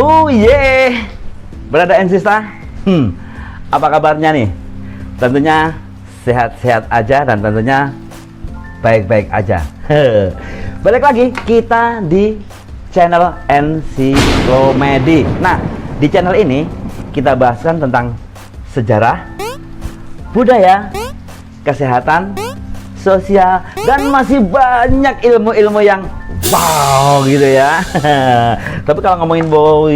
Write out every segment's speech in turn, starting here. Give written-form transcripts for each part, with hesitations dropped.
Oh yeah, berada Ensista. Apa kabarnya nih? Tentunya sehat-sehat aja dan tentunya baik-baik aja. Balik lagi kita di channel Ensiklomedi. Nah, di channel ini kita bahaskan tentang sejarah, budaya, kesehatan, sosial, dan masih banyak ilmu-ilmu yang wow gitu ya. Tapi kalau ngomongin bow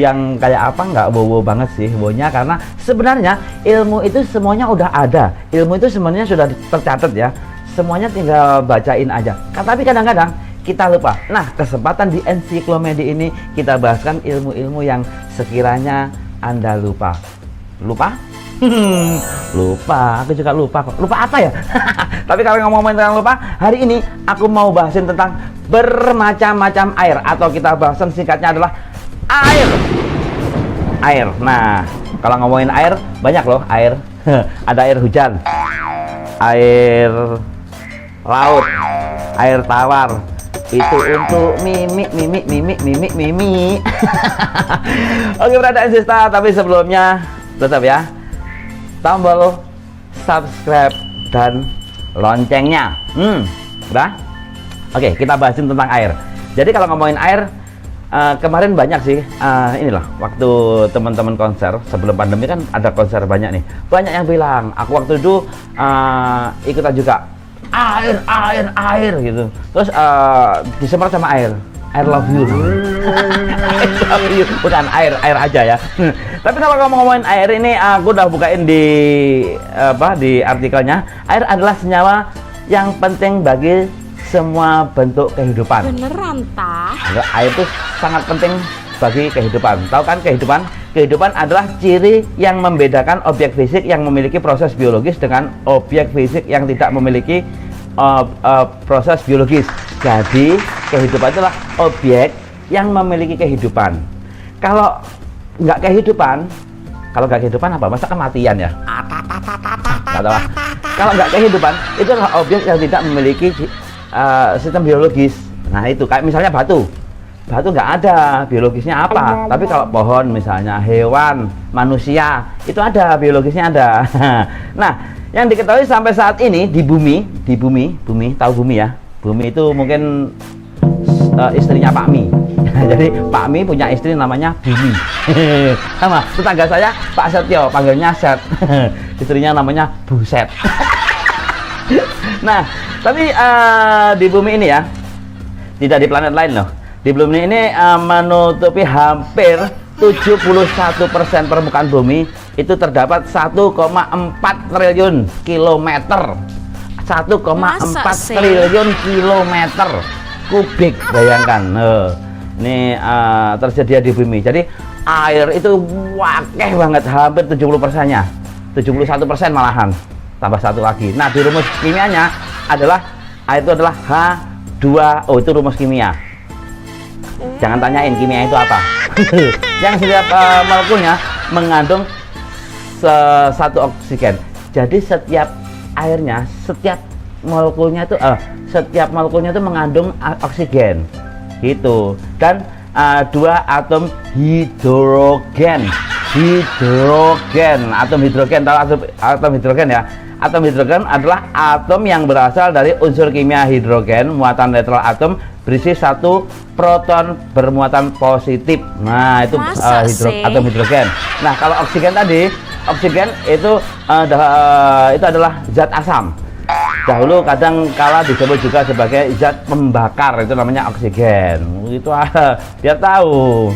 yang kayak apa, nggak bow banget sih bownya, karena sebenarnya ilmu itu semuanya udah ada, ilmu itu semuanya sudah tercatat ya, semuanya tinggal bacain aja. Tapi kadang-kadang kita lupa. Nah, kesempatan di Ensiklomedi ini kita bahaskan ilmu-ilmu yang sekiranya Anda lupa. Lupa, aku juga lupa kok. Lupa apa ya? Tapi kalau ngomongin tentang lupa, hari ini aku mau bahasin tentang bermacam-macam air, atau kita bahasan singkatnya adalah air. Air. Nah, kalau ngomongin air, banyak loh air. Ada air hujan, air laut, air tawar. Itu untuk mimi. Oke, berada Ensista, tapi sebelumnya tetap ya, tombol subscribe dan loncengnya. Udah? Oke, kita bahasin tentang air. Jadi kalau ngomongin air, kemarin banyak sih, inilah waktu teman-teman konser sebelum pandemi kan ada konser banyak nih. Banyak yang bilang, aku waktu itu ikutan juga air gitu. Terus disemprot sama air love you. Bukan air aja ya. Tapi kalau ngomongin air ini, aku udah bukain di artikelnya. Air adalah senyawa yang penting bagi semua bentuk kehidupan. Beneran tah? Air itu sangat penting bagi kehidupan. Tahu kan kehidupan? Kehidupan adalah ciri yang membedakan objek fisik yang memiliki proses biologis dengan objek fisik yang tidak memiliki proses biologis. Jadi kehidupan itulah objek yang memiliki kehidupan. Kalau nggak kehidupan apa? Masa kematian ya? Nggak tahu. Kalau nggak kehidupan, itu adalah objek yang tidak memiliki sistem biologis. Nah itu kayak misalnya batu nggak ada biologisnya apa. Tapi kalau pohon misalnya, hewan, manusia, itu ada biologisnya ada. Nah, yang diketahui sampai saat ini di bumi, tahu bumi ya? Bumi itu mungkin istrinya Pak Mi. Jadi Pak Mi punya istri namanya Bumi. Sama tetangga saya Pak Setio, panggilnya Set. Istrinya namanya Buset. Nah, tapi di bumi ini ya, tidak di planet lain loh. Di bumi ini menutupi hampir 71% permukaan bumi. Itu terdapat 1,4 triliun kilometer. 1,4 triliun kilometer kubik, bayangkan. Ini tersedia di bumi. Jadi air itu wakeh banget, hampir 70%-nya. 71% malahan. Tambah satu lagi. Nah, di rumus kimianya adalah air itu adalah H2O. Itu rumus kimia. Jangan tanyain kimia itu apa. Yang setiap molekulnya mengandung satu oksigen. Jadi setiap airnya, setiap molekulnya itu mengandung oksigen gitu. Dan 2 atom hidrogen. Atom hidrogen, tahu atom hidrogen ya? Atom hidrogen adalah atom yang berasal dari unsur kimia hidrogen, muatan netral atom berisi 1 proton bermuatan positif. Nah, itu atom hidrogen. Nah, kalau oksigen tadi, oksigen itu adalah zat asam. Dahulu kadang kala disebut juga sebagai zat pembakar, itu namanya oksigen. Itu biar tahu.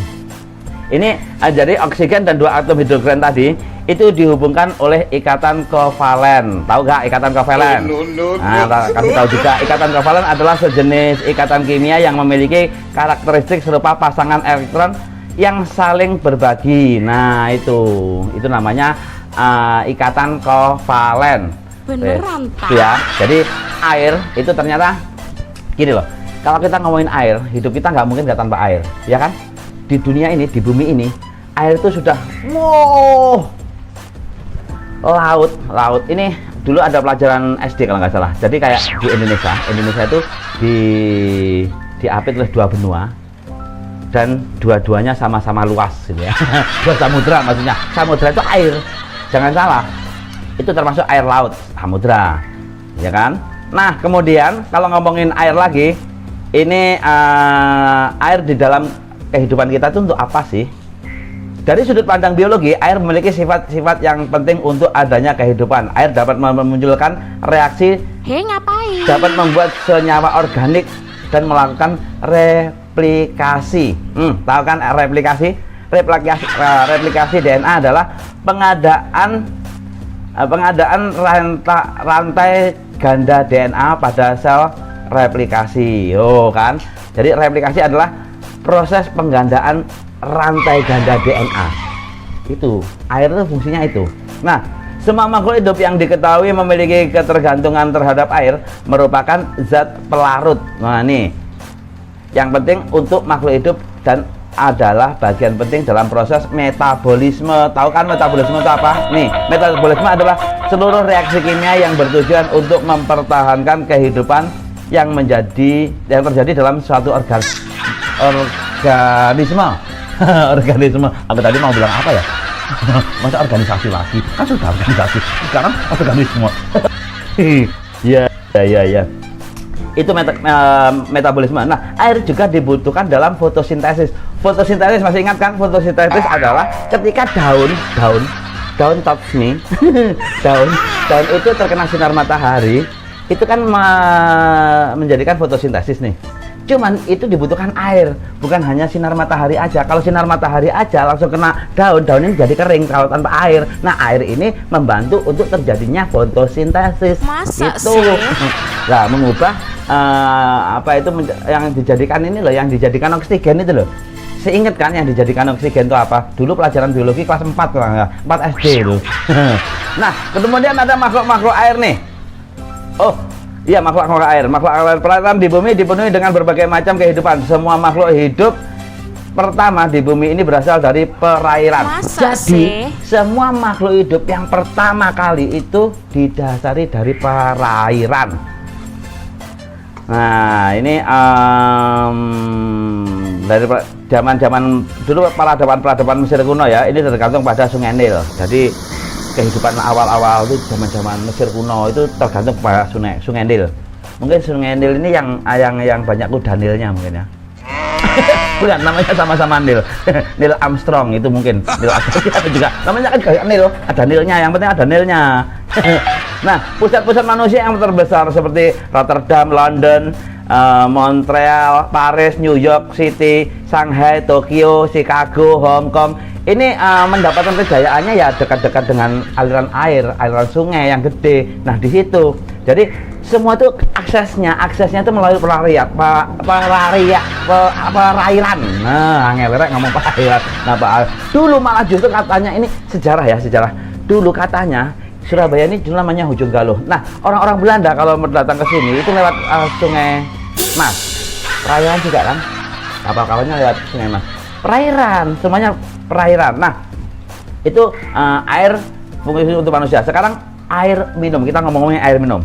Ini jadi oksigen dan 2 atom hidrogen tadi itu dihubungkan oleh ikatan kovalen. Tahu gak ikatan kovalen? Nah, kasih tahu juga, ikatan kovalen adalah sejenis ikatan kimia yang memiliki karakteristik serupa pasangan elektron yang saling berbagi. Nah, itu namanya ikatan kovalen. Beneran tah? Ya. Jadi air itu ternyata gini loh. Kalau kita ngomongin air, hidup kita nggak mungkin nggak tanpa air, ya kan? Di dunia ini, di bumi ini, air itu sudah laut ini dulu ada pelajaran SD kalau nggak salah. Jadi kayak di Indonesia itu diapit oleh 2 benua. dan dua-duanya sama-sama luas gitu ya. Dua samudra maksudnya. Samudra itu air, jangan salah, itu termasuk air laut, samudra, ya kan. Nah kemudian kalau ngomongin air lagi, ini air di dalam kehidupan kita itu untuk apa sih? Dari sudut pandang biologi, air memiliki sifat-sifat yang penting untuk adanya kehidupan. Air dapat memunculkan reaksi, Ngapain? dapat membuat senyawa organik dan melakukan replikasi. Tahu kan replikasi? Replikasi DNA adalah pengadaan rantai ganda DNA pada sel replikasi. Kan? Jadi replikasi adalah proses penggandaan rantai ganda DNA. Itu air itu fungsinya itu. Nah, semua makhluk hidup yang diketahui memiliki ketergantungan terhadap air merupakan zat pelarut. Nah, nih yang penting untuk makhluk hidup dan adalah bagian penting dalam proses metabolisme. Tahu kan metabolisme itu apa? Nih, metabolisme adalah seluruh reaksi kimia yang bertujuan untuk mempertahankan kehidupan yang terjadi dalam suatu organisme. Organisme. Aku tadi mau bilang apa ya? Masa organisasi lagi? Kan sudah organisasi. Sekarang organisme. Ya. Itu metabolisme. Nah, air juga dibutuhkan dalam fotosintesis. Fotosintesis masih ingat kan? Fotosintesis adalah ketika daun touch me, daun itu terkena sinar matahari, itu kan menjadikan fotosintesis nih. Cuman itu dibutuhkan air, bukan hanya sinar matahari aja. Kalau sinar matahari aja langsung kena daun ini jadi kering kalau tanpa air. Nah, air ini membantu untuk terjadinya fotosintesis. Masa itu sih? Nah, mengubah yang dijadikan ini loh, yang dijadikan oksigen itu loh. Seingat kan yang dijadikan oksigen itu apa? Dulu pelajaran biologi kelas 4 lah, 4 SD itu. Nah, kemudian ada makhluk-makhluk air nih. Oh, iya, makhluk air. Makhluk air perairan di bumi dipenuhi dengan berbagai macam kehidupan. Semua makhluk hidup pertama di bumi ini berasal dari perairan. Masa Jadi sih? semua makhluk hidup yang pertama kali itu didasari dari perairan. Nah, ini dari zaman dulu peradaban Mesir kuno ya. Ini tergantung pada Sungai Nil. Jadi kehidupan awal-awal itu zaman Mesir kuno itu tergantung pada Sungai Nil. Mungkin Sungai Nil ini yang banyak kuda Nilnya mungkin ya. Bukan, namanya sama-sama Nil. Neil Armstrong itu mungkin. Neil Armstrong juga namanya kan kayak Nil, ada Nilnya, yang penting ada Nilnya. Nah, pusat-pusat manusia yang terbesar seperti Rotterdam, London, Montreal, Paris, New York City, Shanghai, Tokyo, Chicago, Hong Kong. Ini mendapatkan kejayaannya ya dekat-dekat dengan aliran sungai yang gede. Nah, di situ. Jadi semua itu aksesnya itu melalui perairan. Nah, ngelerek ngomong perairan. Nah, dulu malah justru katanya ini sejarah. Dulu katanya Surabaya ini dulu namanya Ujung Galuh. Nah, orang-orang Belanda kalau datang ke sini itu lewat Sungai Mas. Perairan juga kan? Kapal-kapalnya lewat Sungai Mas. Perairan, semuanya perairan. Nah, itu air fungsi untuk manusia. Sekarang air minum, kita ngomongin air minum.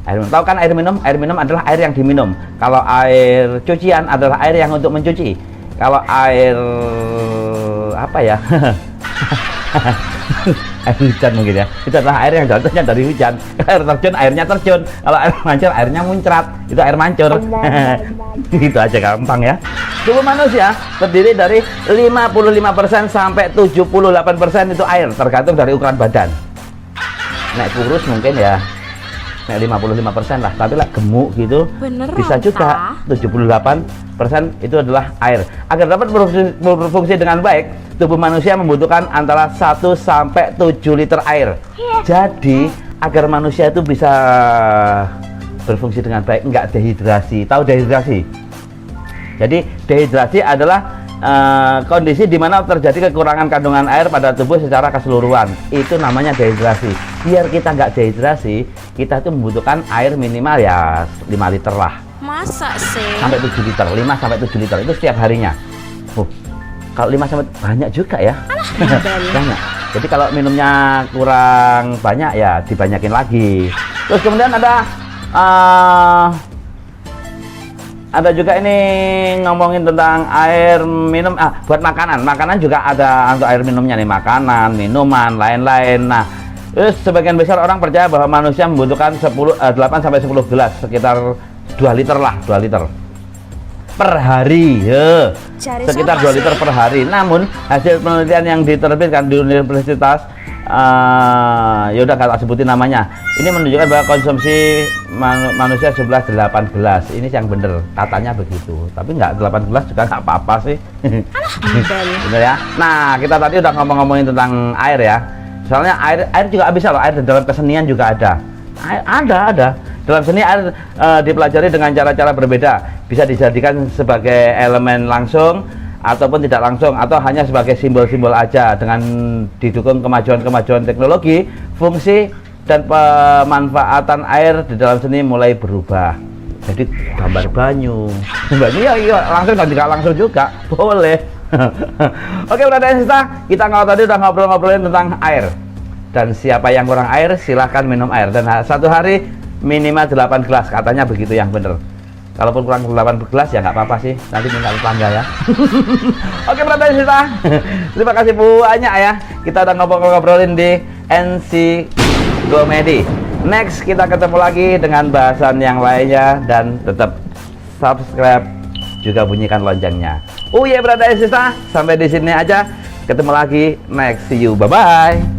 Tahu kan air minum? Air minum adalah air yang diminum. Kalau air cucian adalah air yang untuk mencuci. Kalau air apa ya? Air hujan mungkin ya. Itu adalah air yang jatuhnya dari hujan. Air terjun, airnya terjun. Kalau air mancur, airnya muncrat. Itu air mancur. Gitu aja, gampang ya. Tubuh manusia terdiri dari 55% sampai 78% itu air, tergantung dari ukuran badan. Nek kurus mungkin ya nek 55% lah, tapi lah gemuk gitu Beneran, bisa juga 78% itu adalah air. Agar dapat berfungsi dengan baik, tubuh manusia membutuhkan antara 1 sampai 7 liter air. Jadi agar manusia itu bisa berfungsi dengan baik, enggak dehidrasi. Tahu dehidrasi? Jadi dehidrasi adalah kondisi di mana terjadi kekurangan kandungan air pada tubuh secara keseluruhan. Itu namanya dehidrasi. Biar kita nggak dehidrasi, kita tuh membutuhkan air minimal ya 5 liter lah. Masa sih? Sampai 7 liter, 5 sampai 7 liter itu setiap harinya. Kalau 5 sampai banyak juga ya. Banyak. Jadi kalau minumnya kurang banyak ya dibanyakin lagi. Terus kemudian ada Ada juga ini ngomongin tentang air minum, buat makanan juga ada untuk air minumnya nih, makanan, minuman, lain-lain. Nah, terus sebagian besar orang percaya bahwa manusia membutuhkan 8 sampai 10 gelas, sekitar 2 liter lah, 2 liter per hari ya. Sekitar 2 liter per hari. Namun hasil penelitian yang diterbitkan di universitas, ya udah nggak tak sebutin namanya, ini menunjukkan bahwa konsumsi manusia jumlah 8 gelas. Ini yang bener, katanya begitu. Tapi nggak 8 gelas juga nggak apa-apa sih. Bener ya. Nah, kita tadi udah ngomongin tentang air ya. Soalnya air juga bisa loh, air dalam kesenian juga ada. Ada. Dalam seni air dipelajari dengan cara-cara berbeda. Bisa dijadikan sebagai elemen langsung ataupun tidak langsung, atau hanya sebagai simbol-simbol aja. Dengan didukung kemajuan teknologi, fungsi dan pemanfaatan air di dalam seni mulai berubah. Jadi gambar banyu ya langsung dan tidak langsung juga boleh. Oke, Brother and Sister, kita tadi udah ngobrolin tentang air. Dan siapa yang kurang air, silahkan minum air. Dan satu hari minimal 8 gelas, katanya begitu yang bener. Kalaupun kurang 8 gelas ya nggak apa-apa sih, nanti minta tetangga ya. Oke, Brother and Sister, terima kasih banyak ya. Kita udah ngobrolin di NC Comedy. Next kita ketemu lagi dengan bahasan yang lainnya, dan tetap subscribe juga bunyikan loncengnya. Oh iya, Brother and Sister, sampai di sini aja. Ketemu lagi next, see you, bye bye.